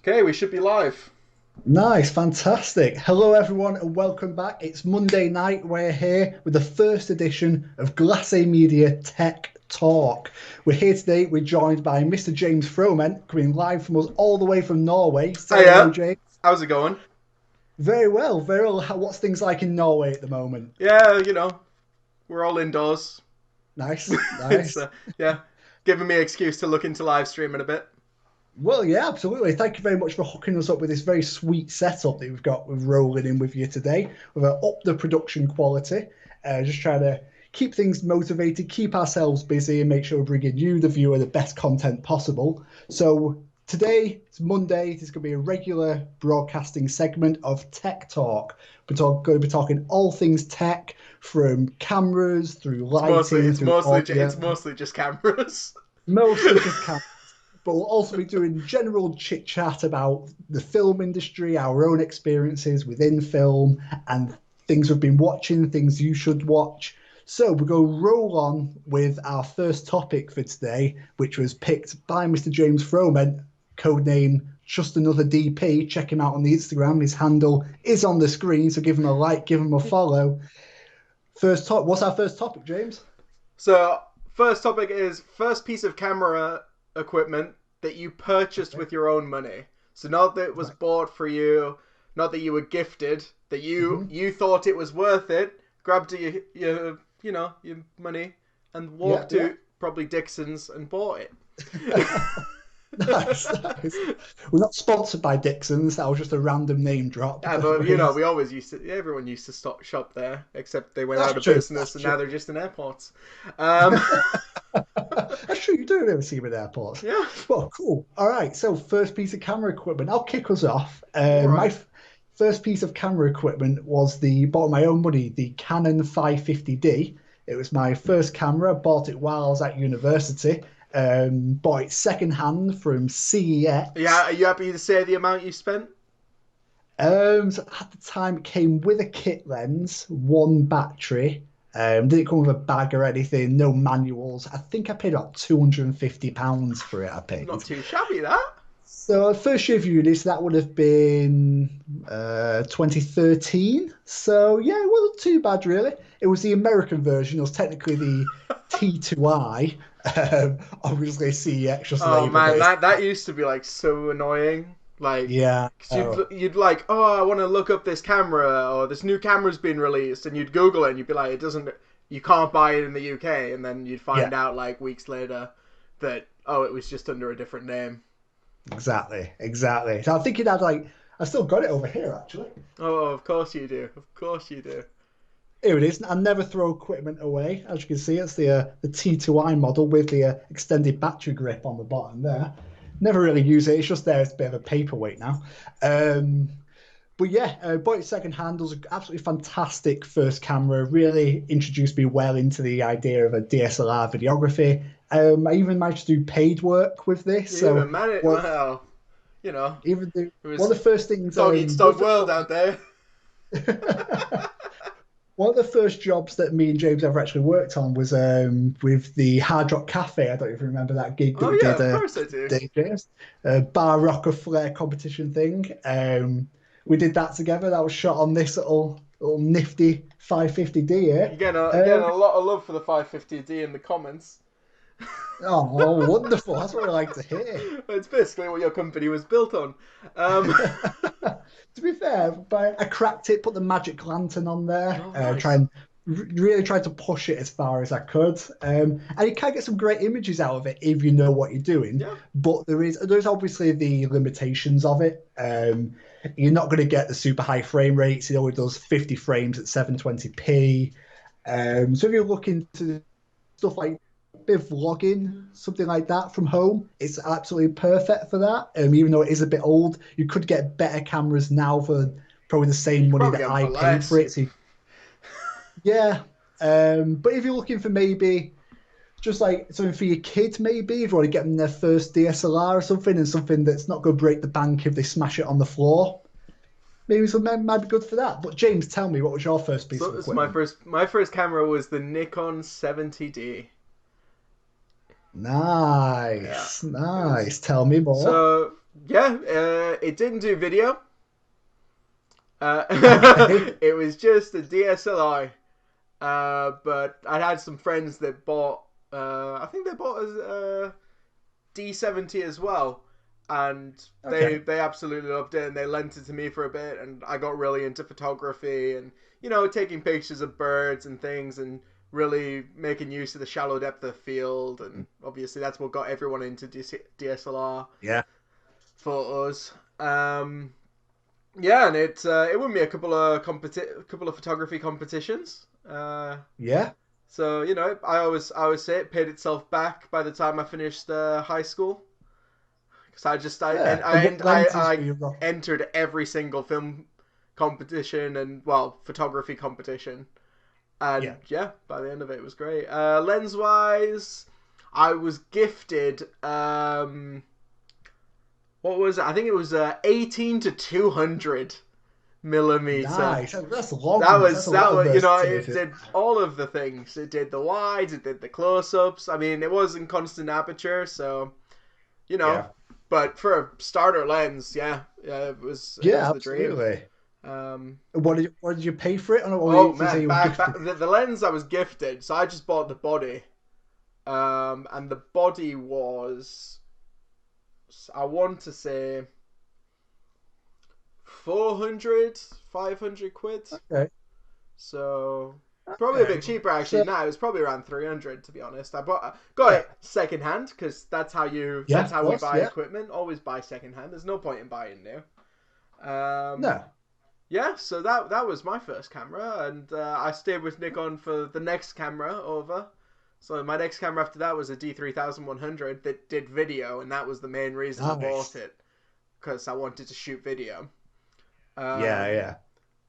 Okay, we should be live. Nice, fantastic. Hello, everyone, and welcome back. It's Monday night. We're here with the first edition of Glacé Media Tech Talk. We're here today. We're joined by Mr. James Froment, coming live from us all the way from Norway. Say hello, Hiya. James. How's it going? Very well, very well. What's things like in Norway at the moment? Yeah, we're all indoors. Nice, It's nice. yeah, giving me an excuse to look into live streaming a bit. Well, yeah, absolutely. Thank you very much for hooking us up with this very sweet setup that we've got with rolling in with you today. We've up the production quality, just trying to keep things motivated, keep ourselves busy, and make sure we're bringing you, the viewer, the best content possible. So today, it's Monday. It's going to be a regular broadcasting segment of Tech Talk. Going to be talking all things tech, from cameras through It's mostly lighting it's through mostly audio, it's mostly just cameras. mostly just cameras, but we'll also be doing general chit chat about the film industry, our own experiences within film, and things we've been watching, things you should watch. So we're going to roll on with our first topic for today, which was picked by Mr. James Froment, codename Just Another DP. Check him out on the Instagram. His handle is on the screen, so give him a like, give him a follow. First top. What's our first topic, James? So first topic is first piece of camera equipment that you purchased Okay. with your own money. So not that it was Right. bought for you, not that you were gifted, that you Mm-hmm. you thought it was worth it, grabbed your money and Yeah, walked yeah. to probably Dixon's and bought it. Nice, nice. We're not sponsored by Dixon's. That was just a random name drop. Yeah, but we always used to. Everyone used to stop shop there, except they went That's out of true. business, That's and true. now they're just in airports. Um, That's true. You do ever see them in airports. yeah, Well, cool. All right. So, first piece of camera equipment. I'll kick us off. all right. First piece of camera equipment was bought my own money, the Canon 550D. It was my first camera. Bought it while I was at university. Bought it second hand from Yeah, CEX. are you happy to say the amount you spent? So at the time, it came with a kit lens, one battery. Didn't come with a bag or anything, no manuals. I think I paid about £250 for it. I Not paid. too shabby, that. So first year of uni, so that would have been 2013. So yeah, it wasn't too bad really. It was the American version. It was technically the T2i. Obviously, CEX just Oh labeled man, it. that used to be like so annoying. Like, Yeah. cause Oh, you'd like, oh, I want to look up this camera, or this new camera's been released, and you'd Google it, and you'd be like, it doesn't, you can't buy it in the UK, and then you'd yeah. find out like weeks later that it was just under a different name. Exactly, exactly. So I think it had I still got it over here actually. Oh, of course you do. Of course you do. Here it is. I never throw equipment away. As you can see, it's the T2i model with the extended battery grip on the bottom there. Never really use it. It's just there. It's a bit of a paperweight now. Um, but yeah, bought it second hand. It was an absolutely fantastic first camera. Really introduced me well into the idea of a DSLR videography. I even managed to do paid work with this. You So even man it. what Well, you know, even the it one was of the first things dog eats one of dog world out there. the one of the first jobs that me and James ever actually worked on was with the Hard Rock Cafe. I don't even remember that gig that Oh we yeah, did of course I do. day, James. Bar Rocker Flair competition thing. We did that together. That was shot on this little nifty 550D here. You're getting a lot of love for the 550D in the comments. Oh, wonderful. That's what I like to hear. It's basically what your company was built on. Um, To be fair, but I cracked it, put the magic lantern on there, oh, try nice. and really tried to push it as far as I could. And you can get some great images out of it if you know what you're doing. Yeah, But there's obviously the limitations of it. You're not going to get the super high frame rates. It only does 50 frames at 720p. So if you're looking to stuff like bit of vlogging, something like that from home, it's absolutely perfect for that. Even though it is a bit old, you could get better cameras now for probably the you same could money probably that get them I for paid for less. it. So yeah. But if you're looking for maybe just like something for your kid, maybe if you want to get them their first DSLR or something, and something that's not going to break the bank if they smash it on the floor, maybe something might be good for that. But James, tell me, what was your first piece of So my equipment? first camera was the Nikon 70D. Yeah, Nice, it was nice. Tell me more. so. Yeah, it didn't do video. Okay. It was just a DSLR. But I had some friends that bought. I think they bought a D70 as well, and Okay. they absolutely loved it, and they lent it to me for a bit, and I got really into photography and taking pictures of birds and things, and really making use of the shallow depth of field, and obviously that's what got everyone into DSLR Yeah. photos. Yeah, and it won me a couple of photography competitions. Yeah. So I always say it paid itself back by the time I finished high school, because Yeah. And what lenses were I you rocking? entered every single film competition and photography competition, and Yeah. yeah, by the end of it, it was great. Lens wise, I was gifted what was it? I think it was 18 to 200 millimeter. Nice. That's long. That's a lot That of was it versatility. did all of the things. It did the wides, it did the close ups. I mean, it was in constant aperture, so you know. Yeah. But for a starter lens, yeah, it was Yeah, the dream. absolutely. Um, What did you pay for it? Or oh did you say man, you were back gifted? the lens I was gifted, so I just bought the body. And the body was, I want to say 400, 500 quid. Okay. So probably a Okay. bit cheaper actually. So No, it was probably around 300 to be honest. Got yeah. it second hand because Yeah, that's of how we course. buy Yeah. equipment. Always buy second hand. There's no point in buying new. Um, No. yeah, so that was my first camera, and I stayed with Nikon for the next camera over. So my next camera after that was a D3100 that did video, and that was the main reason I bought Nice. it because I wanted to shoot video. Yeah, Um, yeah.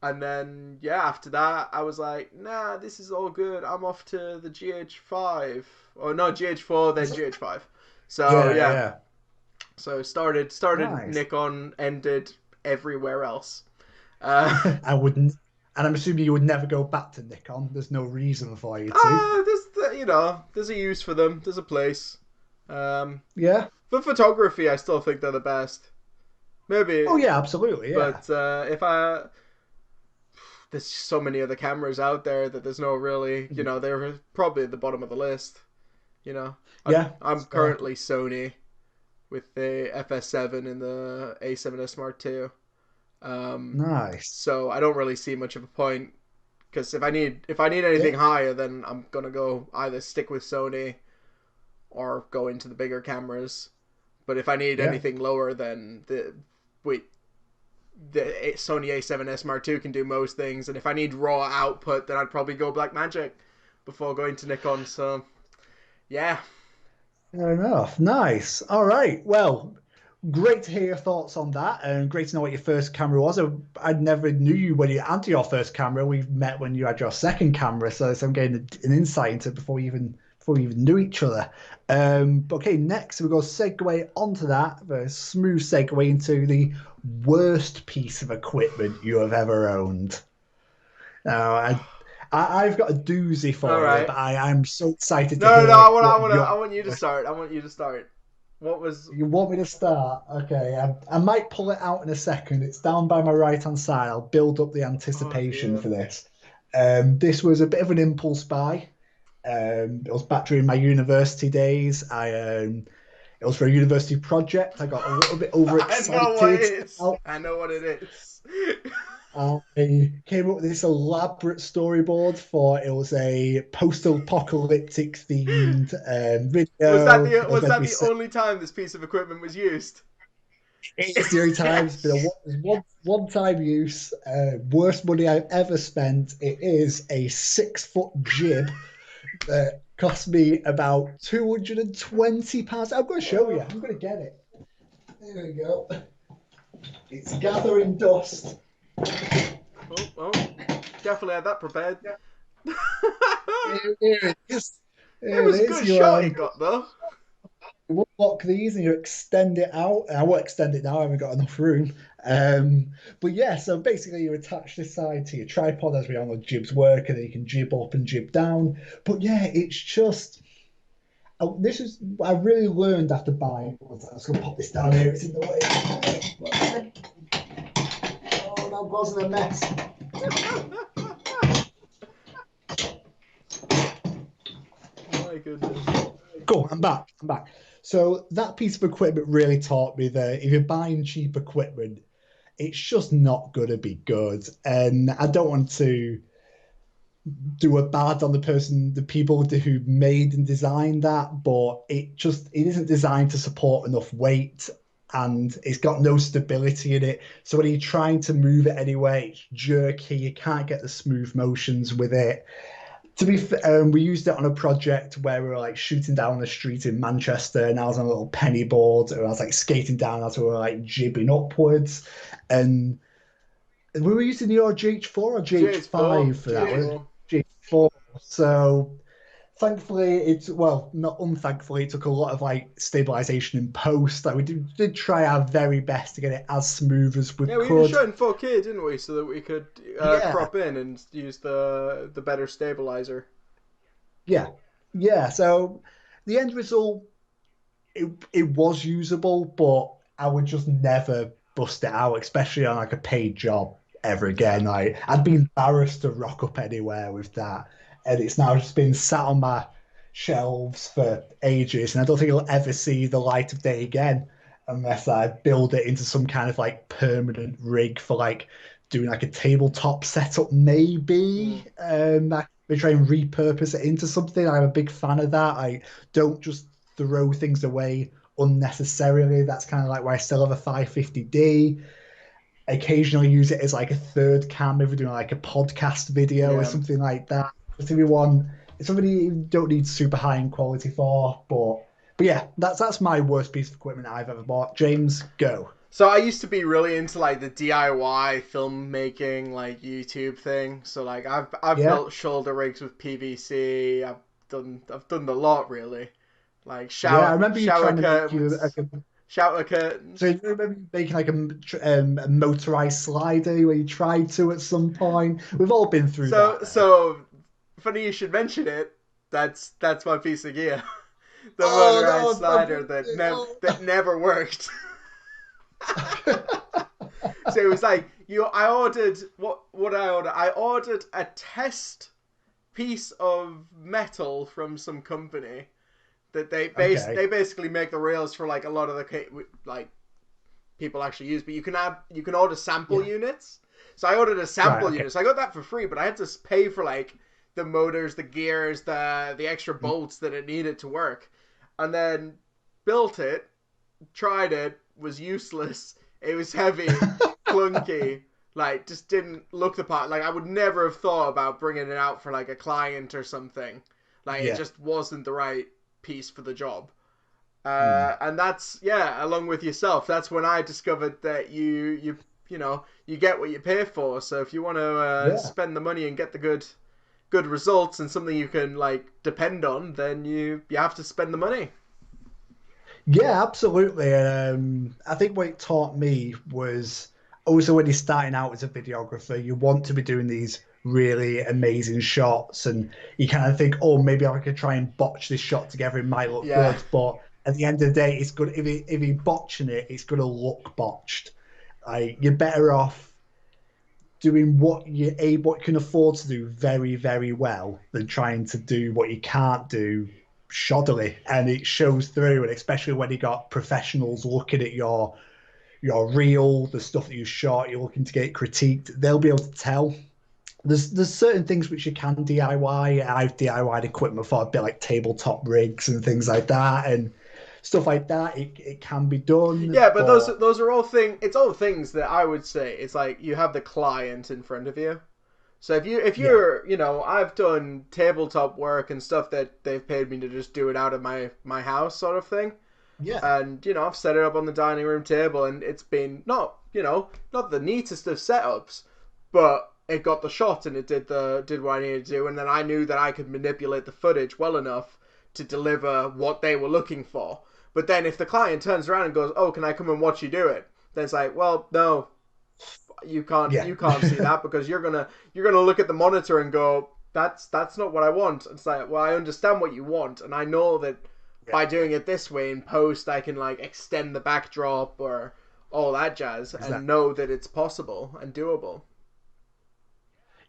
and then yeah, after that I was like, nah, this is all good. I'm off to the GH5 or no GH4 then GH5. So Yeah, yeah, yeah. so started Nice. Nikon, ended everywhere else. Uh, I wouldn't, and I'm assuming you would never go back to Nikon. There's no reason for you to. there's a use for them. There's a place. Um, Yeah. for photography, I still think they're the best. Oh Maybe, yeah, absolutely. Yeah. but if I there's so many other cameras out there that there's no really, they're probably at the bottom of the list. You know, Yeah. I'm That's fair. currently Sony with the FS7 and the A7S Mark II. Um, Nice. so I don't really see much of a point because if I need anything Yeah. higher, then I'm gonna go either stick with Sony or go into the bigger cameras. But if I need Yeah. anything lower, then wait the Sony A7S Mark II can do most things, and if I need raw output, then I'd probably go Blackmagic before going to Nikon. So yeah, Fair enough. Nice. All right. Well, great to hear your thoughts on that, and great to know what your first camera was. I never knew you when you had your first camera. We've met when you had your second camera, so I'm getting an insight into before we even knew each other. But okay, next we're going to segue onto that, a smooth segue into the worst piece of equipment you have ever owned. Now, I've got a doozy all for you, right. but I'm so excited to No, hear what I your want you to start. I want you to start. What was? You want me to start? Okay, I might pull it out in a second. It's down by my right hand side. I'll build up the Oh anticipation dear. for this. This was a bit of an impulse buy. It was back during my university days. It was for a university project. I got a little bit I know what it overexcited is. about. I know what it is. I came up with this elaborate storyboard for it was a post-apocalyptic themed video. It was Was meant to that be the set. only time this piece of equipment was used? It's the only time it's been a Yes. one time use. Worst money I've ever spent. It is a 6 foot jib that cost me about £220. I'm going to show you. Oh, I'm going to get it. There we go. It's gathering dust. oh, definitely had that prepared. It Here it is. Here it was a is. good shot it got though. You unlock these and you extend it out. I won't extend it now, I haven't got enough room. But yeah, so basically you attach this side to your tripod as we all know jibs work, and then you can jib up and jib down. But yeah, it's just Oh, this is what I really learned after buying. I'm just gonna pop this down here. It's in the way. Oh, that wasn't a mess. My goodness. Cool, I'm back. I'm back. So that piece of equipment really taught me that if you're buying cheap equipment, it's just not going to be good. And I don't want to do a bad on the people who made and designed that, but it isn't designed to support enough weight and it's got no stability in it. So when you're trying to move it anyway, it's jerky. You can't get the smooth motions with it. To be fair, we used it on a project where we were like shooting down the street in Manchester, and I was on a little penny board, and I was like skating down as we were like jibbing upwards, and we were using your GH4 or GH4. GH5 for that one. GH4. GH4. So thankfully, it's well, not unthankfully, it took a lot of like stabilization in post. Like we did try our very best to get it as smooth as we Yeah, we even could. shot in 4K, didn't we? So that we could Yeah, crop in and use the better stabilizer. yeah, yeah. So the end result, it was usable, but I would just never bust it out, especially on like a paid job ever Yeah. again. Like I'd be embarrassed to rock up anywhere with that, and it's now just been sat on my shelves for ages, and I don't think it'll ever see the light of day again unless I build it into some kind of like permanent rig for like doing like a tabletop setup, Mm. maybe. I may try and repurpose it into something. I'm a big fan of that. I don't just throw things away unnecessarily. That's kind of like why I still have a 550D. I occasionally use it as like a third cam if we're doing like a podcast video or Yeah. something like that. But if you want, it's something you don't need super high in quality for. But yeah, that's my worst piece of equipment I've ever bought. James, go. So I used to be really into like the DIY filmmaking, like YouTube thing. So like I've Yeah, built shoulder rigs with PVC. I've done the lot really. Like yeah. I shower remember you shower trying to make you curtains, shower so curtains. you remember you making like a motorized slider where you tried to at some point. We've all been through that So though. so funny you should mention it. That's my piece of gear. The Oh motorized no, I've slider ruined it. that never worked. Oh. So it was like you. I ordered what I ordered. I ordered a test piece of metal from some company that Okay. they basically make the rails for like a lot of the like people actually use. But you can order sample Yeah. units. So I ordered a Right. sample Okay. unit. So I got that for free, but I had to pay for like the motors, the gears, the extra Mm. bolts that it needed to work, and then built it, tried it, was useless. It was heavy, clunky, like just didn't look the part. Like I would never have thought about bringing it out for like a client or something. Like it Yeah. just wasn't the right piece for the job. Mm. And that's yeah, along with yourself. That's when I discovered that you know you get what you pay for. So if you want to Yeah. spend the money and get the good results and something you can like depend on, then you have to spend the money. Yeah, absolutely. I think what it taught me was also when you're starting out as a videographer, you want to be doing these really amazing shots, and you kind of think, oh, maybe I could try and botch this shot together. It might look Yeah, good, but at the end of the day, it's good. If you're botching it, it's going to look botched. Like you're better off doing what you can afford to do very, very well than trying to do what you can't do shoddily. And it shows through, and especially when you got professionals looking at your reel, the stuff that you shot, you're looking to get critiqued, they'll be able to tell. There's certain things which you can DIY. I've DIY'd equipment for a bit like tabletop rigs and things like that, and stuff like that. It can be done, yeah, but but those are all thing. It's all things that I would say. It's like you have the client in front of you. So if yeah, you're I've done tabletop work and stuff that they've paid me to just do it out of my house sort of thing. yeah, And I've set it up on the dining room table and it's been not the neatest of setups, but it got the shot and it did what I needed to do, and then I knew that I could manipulate the footage well enough to deliver what they were looking for. But then if the client turns around and goes, "Oh, can I come and watch you do it?" then it's like, "Well, no, yeah. you can't see that because you're gonna look at the monitor and go, that's not what I want." It's like, well, I understand what you want, and I know that Yeah, by doing it this way in post, I can like extend the backdrop or all that jazz and exactly. know that it's possible and doable.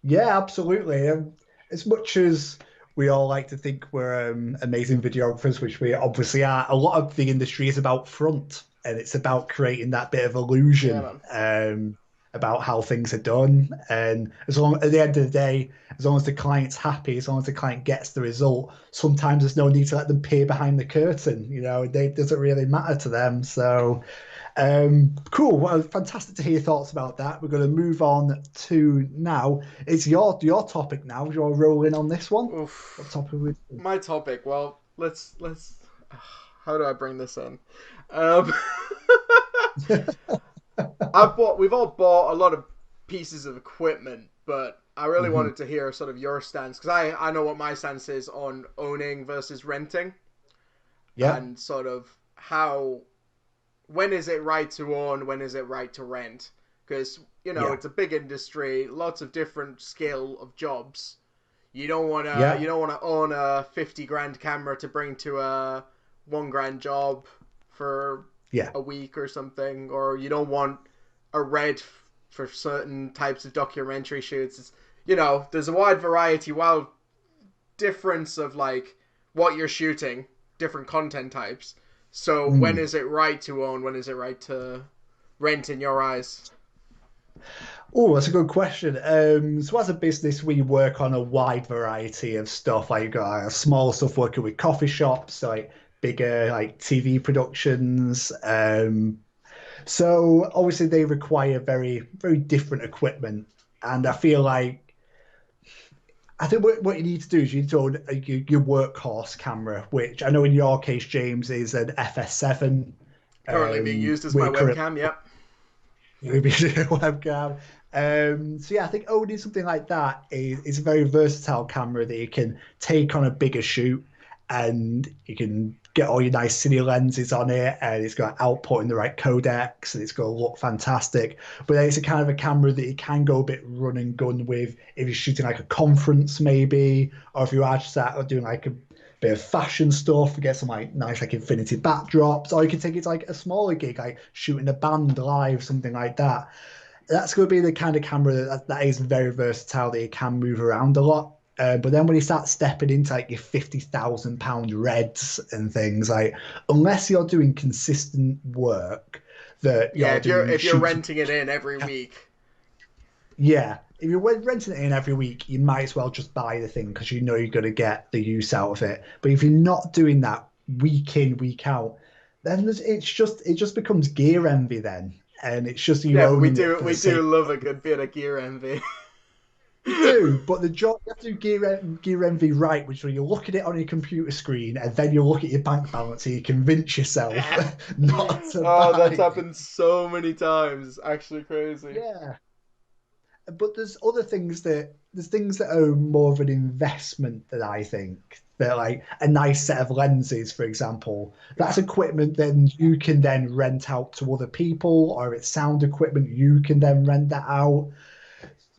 Yeah, absolutely. As much as we all like to think we're amazing videographers, which we obviously are, a lot of the industry is about front and it's about creating that bit of Yeah, illusion man. about how things are done. And as long at the end of the day, as long as the client's happy, as long as the client gets the result, sometimes there's no need to let them peer behind the curtain. It doesn't really matter to them. So cool. Well, fantastic to hear your thoughts about that. We're going to move on to now. It's your topic now. You're rolling on this one. What Oof. topic we? My topic. Well, let's. How do I bring this in? Um, we've all bought a lot of pieces of equipment, but I really Hmm. wanted to hear sort of your stance because I know what my stance is on owning versus renting Yeah, and sort of how when is it right to own, when is it right to rent? Because yeah, it's a big industry, lots of different scale of jobs. You yeah, don't wanna own a 50 grand camera to bring to a 1 grand job for yeah. a week or something, or you don't want a red for certain types of documentary shoots. There's a wide variety, while difference of like what you're shooting, different content types. So when Mm. is it right to own? When is it right to rent in your eyes? Oh, that's a good question. So as a business, we work on a wide variety of stuff. Like got small stuff working with coffee shops, like bigger like TV productions. So obviously they require very, very different equipment. And I think what you need to do is you need to own your workhorse camera, which I know in your case, James, is an FS7. Currently being used as my We're current webcam. Yep. webcam. So yeah, I think owning something like that is a very versatile camera that you can take on a bigger shoot, and you can get all your nice cine lenses on it, and it's got output in the right codecs, and it's going to look fantastic. But then it's a kind of a camera that you can go a bit run and gun with if you're shooting like a conference maybe, or if you are just out doing like a bit of fashion stuff, get some like nice like infinity backdrops, or you can take it to like a smaller gig, like shooting a band live, something like that. That's going to be the kind of camera that is very versatile, that you can move around a lot. But then when you start stepping into like your £50,000 reds and things, like unless you're doing consistent work that Yeah. you're If you're doing if you're shoots, renting it in every week, yeah. If you're renting it in every week, you might as well just buy the thing because you know you're going to get the use out of it. But if you're not doing that week in, week out, then it just becomes gear envy then, and it's just you yeah. But we owning it do for the we do sake. love a good bit of gear envy. You do, but the job you have to do gear envy right, which is when you look at it on your computer screen and then you look at your bank balance and you convince yourself not to Oh, buy that's it. happened so many times. It's actually crazy. Yeah, but there's things that are more of an investment that I think. They're like a nice set of lenses, for example. That's Yeah. equipment then you can then rent out to other people, or if it's sound equipment, you can then rent that out.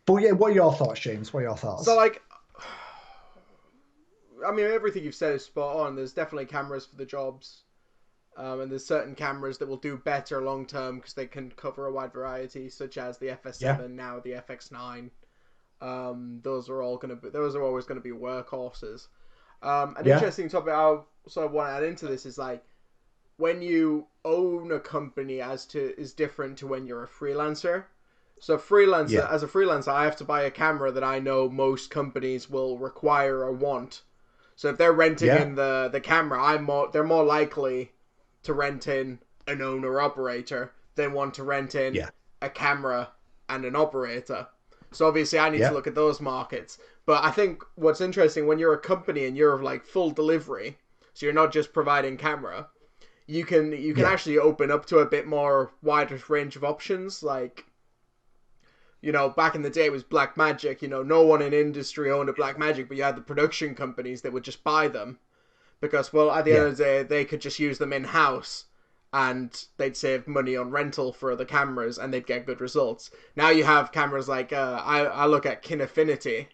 But yeah, what are your thoughts, James? What are your So thoughts? like, I mean, everything you've said is spot on. There's definitely cameras for the jobs. And there's certain cameras that will do better long term because they can cover a wide variety, such as the Yeah, FS7, now the FX9. Those are always gonna be workhorses. An yeah, interesting topic I sort of want to add into this is like when you own a company as to is different to when you're a freelancer. So yeah, as a freelancer, I have to buy a camera that I know most companies will require or want. So if they're renting yeah, in the camera, they're more likely to rent in an owner operator than want to rent in yeah, a camera and an operator. So obviously I need to yeah, look at those markets. But I think what's interesting when you're a company and you're like full delivery, so you're not just providing camera, you can yeah, actually open up to a bit more wider range of options. Like back in the day it was Black Magic. No one in industry owned a Black Magic, but you had the production companies that would just buy them because, well, at the end yeah, of the day, they could just use them in house and they'd save money on rental for the cameras and they'd get good results. Now you have cameras like I look at Kinefinity,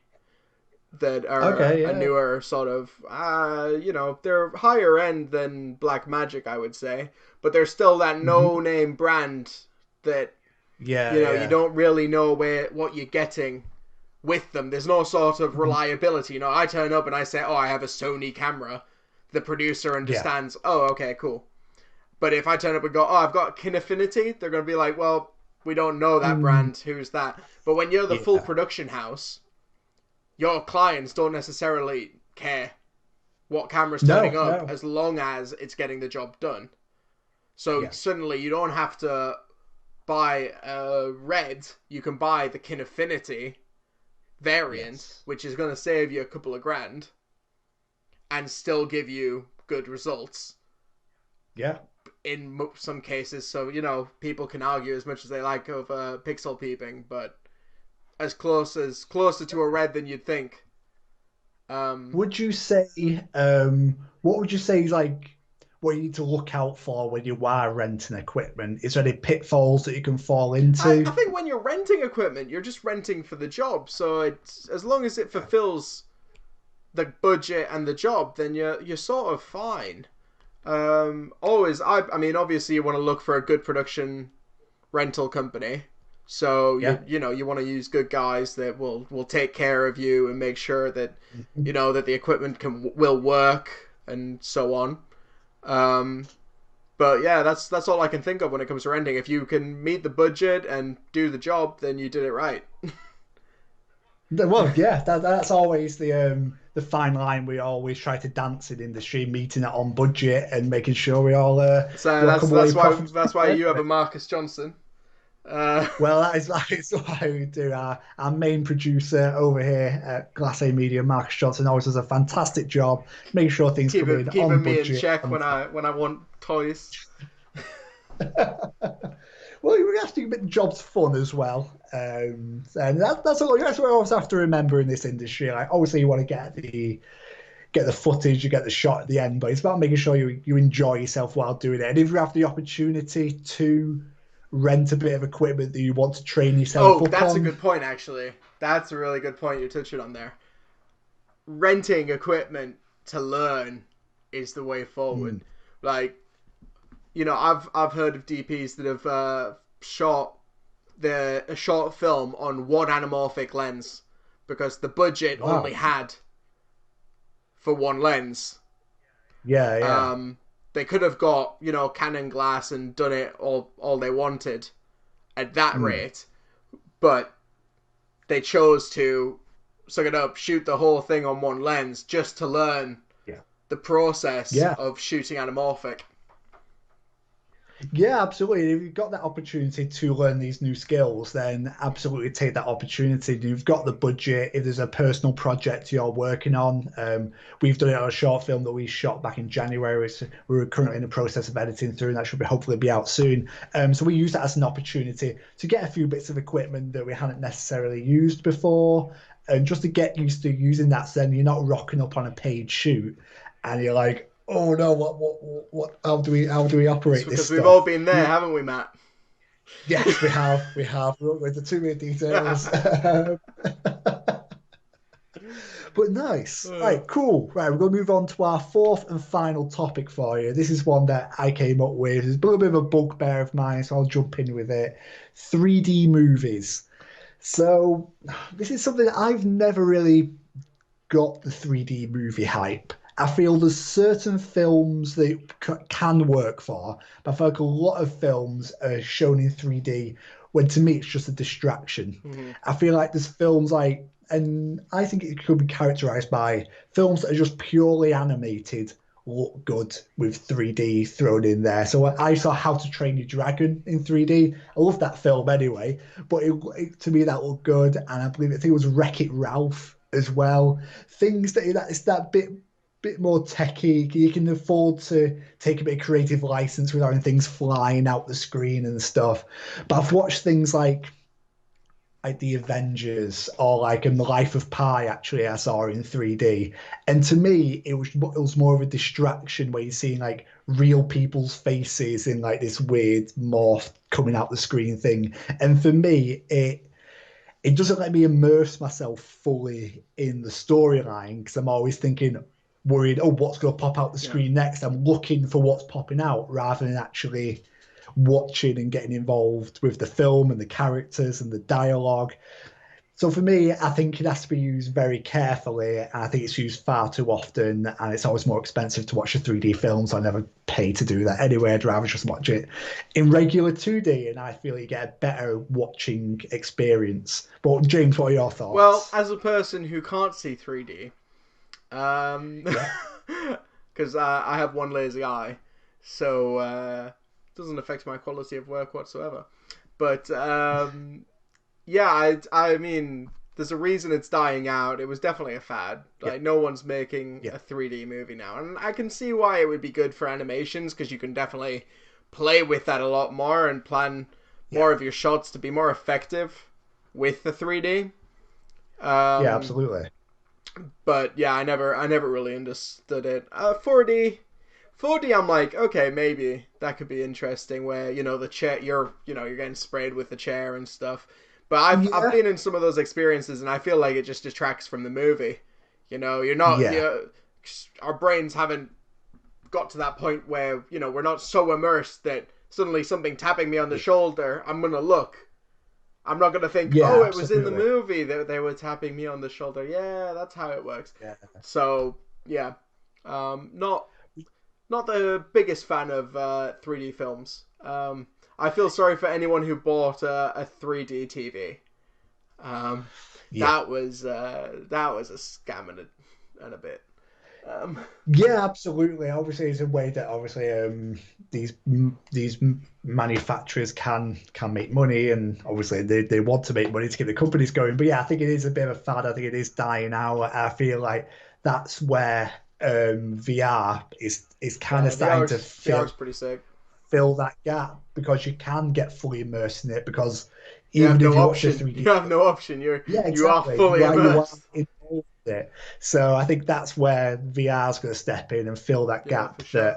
that are Okay, a yeah. newer sort of, they're higher end than Black Magic, I would say, but they're still that Hmm. no name brand that, Yeah, you yeah. don't really know what you're getting with them. There's no sort of Mhm. reliability. I turn up and I say, oh, I have a Sony camera. The producer Yeah. understands, oh, okay, cool. But if I turn up and go, oh, I've got Kinefinity, they're going to be like, well, we don't know that Mm, brand. Who's that? But when you're the full yeah. production house, your clients don't necessarily care what camera's turning No, up no. as long as it's getting the job done. So Yeah. suddenly you don't have to buy a red. You can buy the Kinefinity variant, Yes. which is going to save you a couple of grand and still give you good results Yeah. in some cases. So, people can argue as much as they like over pixel peeping, but closer to a red than you'd think. Um, Would you say, what would you say is like what you need to look out for when you are renting equipment? Is there any pitfalls that you can fall I into? think when you're renting equipment, you're just renting for the job. So it's as long as it Yeah. fulfills the budget and the job, then you're sort of fine. Always, I mean, obviously, you want to look for a good production rental company. So Yeah. you want to use good guys that will take care of you and make sure that Mhm. that the equipment will work and so on. Um, but yeah, that's all I can think of when it comes to renting. If you can meet the budget and do the job, then you did it right. Well, yeah, that's always the fine line we always try to dance in industry, meeting it on budget and making sure So we all come away profitable. that's why you have a Marcus Johnson. Uh, Well, that is why we do. Our main producer over here at Glacé Media, Marcus Johnson, always does a fantastic job making sure things come in on keeping me in budget. check On when I want toys. well, we have to make the jobs fun as well, and that's what we always have to remember in this industry. Like, obviously, you want to get the footage, you get the shot at the end, but it's about making sure you enjoy yourself while doing it. And if you have the opportunity to rent a bit of equipment that you want to train yourself Oh, up that's a on, good point, actually. That's a really good point you're touching on there. Renting equipment to learn is the way forward. mm, Like, I've heard of DPs that have shot a short film on one anamorphic lens because the budget only wow, had for one lens. yeah, yeah. Um, they could have got Canon glass and done it all they wanted at that Mm, rate, but they chose to suck it up, shoot the whole thing on one lens just to learn yeah. the process Yeah, of shooting anamorphic. yeah, absolutely. If you've got that opportunity to learn these new skills, then absolutely take that opportunity. You've got the budget. If there's a personal project you're working on, we've done it on a short film that we shot back in January. So we're currently in the process of editing through, and that should be hopefully be out soon. So we use that as an opportunity to get a few bits of equipment that we hadn't necessarily used before, and just to get used to using that. So then you're not rocking up on a paid shoot, and you're like, oh no, what, how do we It's operate this because we've all stuff? been there, haven't we, Matt? Yes, we have. We won't go into too many details. But nice. Right, cool. Right, we're going to move on to our fourth and final topic for you. This is one that I came up with. It's a little bit of a bugbear of mine, so I'll jump in with it. 3D movies. So, this is something that I've never really got the 3D movie hype. I feel there's certain films that can work for, but I feel like a lot of films are shown in 3D when to me it's just a distraction. Mm-hmm. I feel like there's films like, and I think it could be characterized by films that are just purely animated look good with 3D thrown in there. So I saw How to Train Your Dragon in 3D. I love that film anyway, but to me that looked good, and I think it was Wreck It Ralph as well. Things that it's that bit more techy. You can afford to take a bit of creative license without having things flying out the screen and stuff. But I've watched things like the Avengers or like in the Life of Pi. Actually, I saw in 3D, and to me, it was more of a distraction where you're seeing like real people's faces in like this weird morph coming out the screen thing. And for me, it doesn't let me immerse myself fully in the storyline because I'm always thinking, worried, oh, what's going to pop out the Yeah. screen next? I'm looking for what's popping out rather than actually watching and getting involved with the film and the characters and the dialogue. So for me, I think it has to be used very carefully. And I think it's used far too often, and it's always more expensive to watch a 3D film. So I never pay to do that anyway. I'd rather just watch it in regular 2D, and I feel you get a better watching experience. But James, what are your Well, thoughts? as a person who can't see 3D, Yeah, because I have one lazy eye, so it doesn't affect my quality of work whatsoever. But yeah, I mean, there's a reason it's dying out. It was definitely a fad. yeah, Like, no one's making yeah, a 3D movie now, and I can see why it would be good for animations because you can definitely play with that a lot more and plan yeah, more of your shots to be more effective with the 3D. yeah, Um, absolutely. but yeah, I never really understood it. 4D, 4D, I'm like, okay, maybe that could be interesting. Where the chair, you're getting sprayed with the chair and stuff. But I've Yeah, been in some of those experiences, and I feel like it just detracts from the movie. You're not. yeah, Our brains haven't got to that point where we're not so immersed that suddenly something tapping me on the yeah, shoulder, I'm gonna look. I'm not gonna think, yeah, oh, it was in the absolutely. movie that they were tapping me on the shoulder. Yeah, that's how it works. Yeah. So yeah, not the biggest fan of 3D films. I feel sorry for anyone who bought a 3D TV. Um, Yeah. that was a scam and a bit. Um, Yeah, absolutely. Obviously, it's a way that obviously these manufacturers can make money, and obviously they want to make money to keep the companies going. But yeah, I think it is a bit of a fad. I think it is dying out. I feel like that's where VR is kind of yeah, starting to VR's pretty sick. fill that gap because you can get fully immersed in it because You have even if no you watch a option. 3D, You have no option. yeah, You are exactly. fully You are immersed. involved in it. So I think that's where VR is going to step in and fill that Yeah, gap for sure.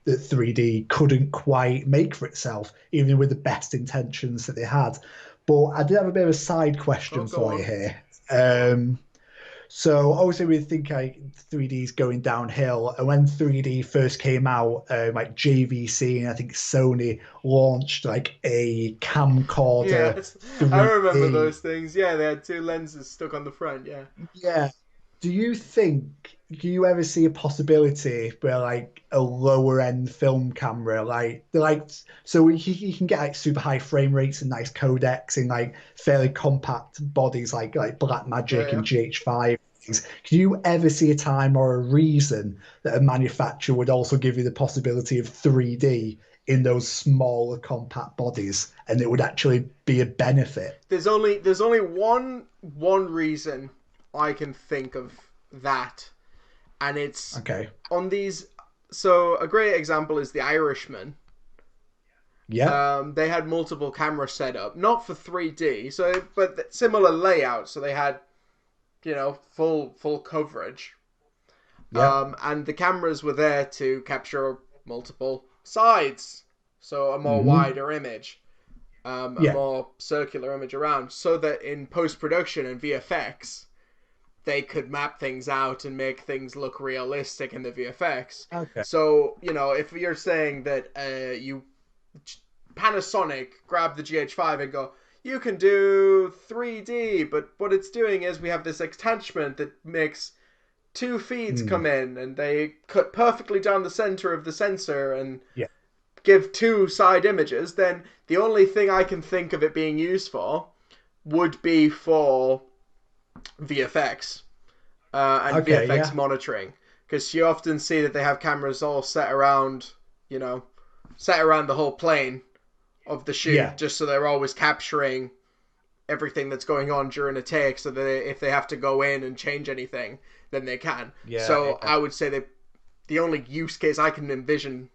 that 3D couldn't quite make for itself, even with the best intentions that they had. But I did have a bit of a side Oh, question go for you on. here. Um, so obviously we think like 3D is going downhill, and when 3D first came out, like JVC and I think Sony launched like a camcorder Yes, I remember 3D. those things. Yeah, they had two lenses stuck on the front. Yeah. Yeah. Do you ever see a possibility where like a lower end film camera, so you can get like super high frame rates and nice codecs in like fairly compact bodies like Yeah, Blackmagic yeah. and GH5 things. Can you ever see a time or a reason that a manufacturer would also give you the possibility of 3D in those smaller compact bodies and it would actually be a benefit? There's only one reason I can think of that, and it's Okay. on these. So a great example is The Irishman. Yeah. They had multiple camera setup, not for 3D, but similar layout. So they had full coverage, Yeah. and the cameras were there to capture multiple sides, so a more Hmm. wider image, a Yeah. more circular image around, so that in post production and VFX they could map things out and make things look realistic in the VFX. Okay. So if you're saying that you Panasonic grab the GH5 and go, you can do 3D, but what it's doing is we have this attachment that makes two feeds come Mm. in and they cut perfectly down the center of the sensor and Yeah. give two side images, then the only thing I can think of it being used for would be for VFX and Okay. VFX Yeah. monitoring. Because you often see that they have cameras all you know, set around the whole plane of the shoot, Yeah. just so they're always capturing everything that's going on during a take, so that if they have to go in and change anything, then they can. Yeah. So Yeah. I would say that the only use case I can envision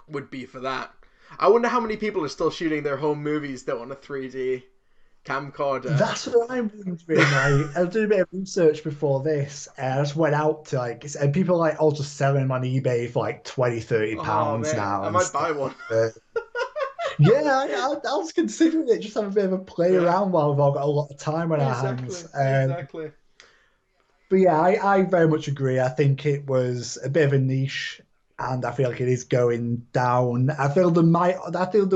would be for that. I wonder how many people are still shooting their home movies though on a 3D camcorder. That's what I'm wondering. Like, I was doing a bit of research before this, and I just went out to and people like all just selling them on eBay for like 20, 30 Oh pounds man, now I and might stuff. buy one. Uh, Yeah, I was considering it, just have a bit of a play Yeah, around while we've all got a lot of time on our hands. exactly, exactly. But yeah, I very much agree. I think it was a bit of a niche, and I feel like it is going down. I feel there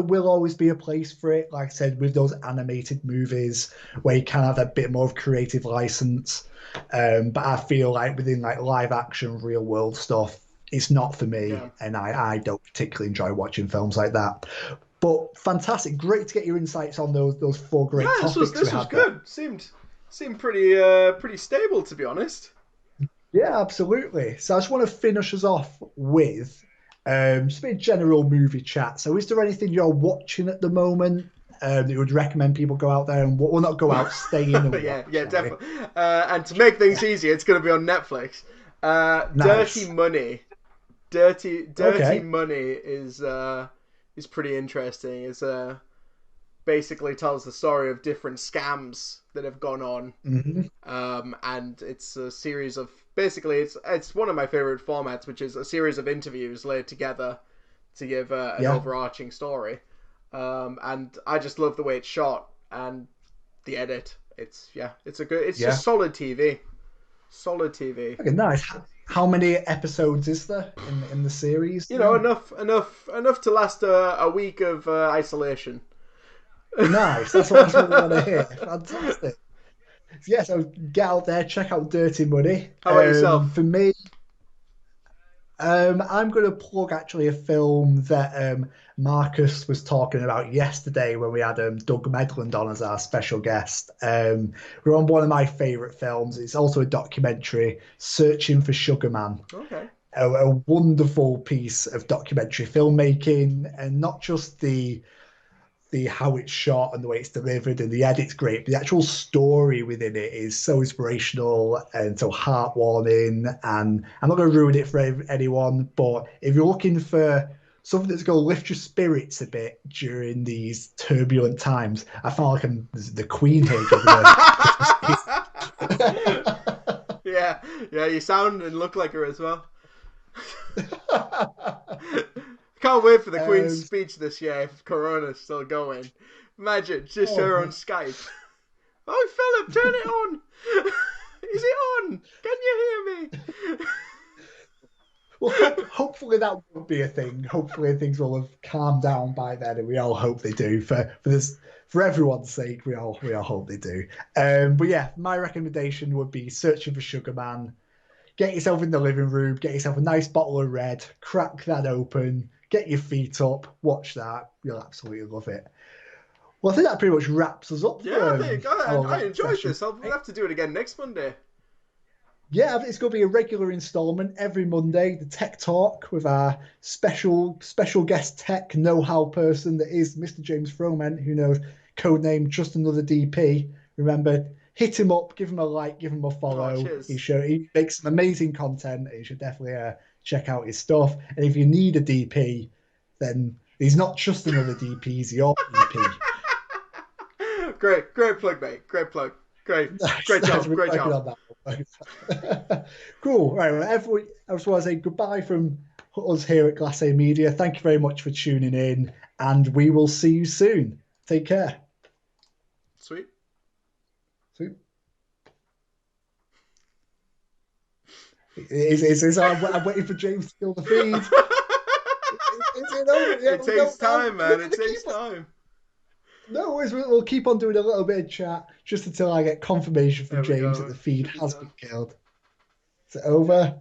will always be a place for it. Like I said, with those animated movies where you can have a bit more of creative license. But I feel like within like live action, real world stuff, it's not for Yeah, me, and I don't particularly enjoy watching films like that. But fantastic, great to get your insights on those four yeah. great topics we This was had there. good. Seemed pretty stable, to be honest. Yeah, absolutely. So I just want to finish us off with just a bit of general movie chat. So is there anything you're watching at the moment that you would recommend people go out there and well, not go out, stay in and watch? Yeah, Sorry. definitely. And to make things easier, it's going to be on Netflix. Dirty Nice. Money. Dirty Okay. Money is pretty interesting. It's basically tells the story of different scams that have gone on. Hmm. And it's a series of basically it's one of my favorite formats, which is a series of interviews laid together to give an Yeah. overarching story. And I just love the way it's shot and the edit. It's a good. It's Yeah. just solid TV. Solid TV. Okay, nice. How many episodes is there in the series? You Do you know, know? enough to last a week of isolation. Nice. That's what we want to hear. Fantastic. Yeah, so get out there, check out Dirty Money. How about yourself? For me, I'm going to plug actually a film that Marcus was talking about yesterday when we had Doug Medland on as our special guest. We're on one of my favourite films. It's also a documentary, Searching for Sugar Man. Okay. A wonderful piece of documentary filmmaking, and not just the how it's shot and the way it's delivered and the edit's great. But the actual story within it is so inspirational and so heartwarming. And I'm not going to ruin it for anyone, but if you're looking for something that's going to lift your spirits a bit during these turbulent times, I felt like I'm the Queen here giving a speech. Yeah, yeah. You sound and look like her as well. Can't wait for the Queen's um, speech this year if Corona's still going. Imagine just her on oh, Skype. Oh, Philip, turn it on. Is it on? Can you hear me? well, hopefully that won't be a thing. Hopefully things will have calmed down by then, and we all hope they do. For this, for everyone's sake, we all hope they do. But yeah, my recommendation would be Searching for Sugar Man. Get yourself in the living room, get yourself a nice bottle of red, crack that open, get your feet up, watch that. You'll absolutely love it. Well, I think that pretty much wraps us up Yeah, for I think our I last enjoyed session. this. We'll have to do it again next Monday. Yeah, it's going to be a regular installment every Monday. The Tech Talk with our special guest tech know-how person that is Mr. James Froment, who knows codename Just Another DP. Remember, hit him up, give him a like, give him a Oh, follow. cheers. He makes some amazing content. You should definitely check out his stuff. And if you need a DP, then he's not just another DP; he's your DP. Great plug, mate. Great plug. Nice, Great nice. job. We're Great working job. on that. Cool. Right. Well, everyone, I just want to say goodbye from us here at Glacé Media. Thank you very much for tuning in, and we will see you soon. Take care. Sweet. See- I'm waiting for James to kill the feed. Is it over? Yeah, It no, takes no. time, We're man. It gonna takes keep on. time. No worries. We'll keep on doing a little bit of chat just until I get confirmation from There we James that go. the feed Should be has been done. killed. Is it over?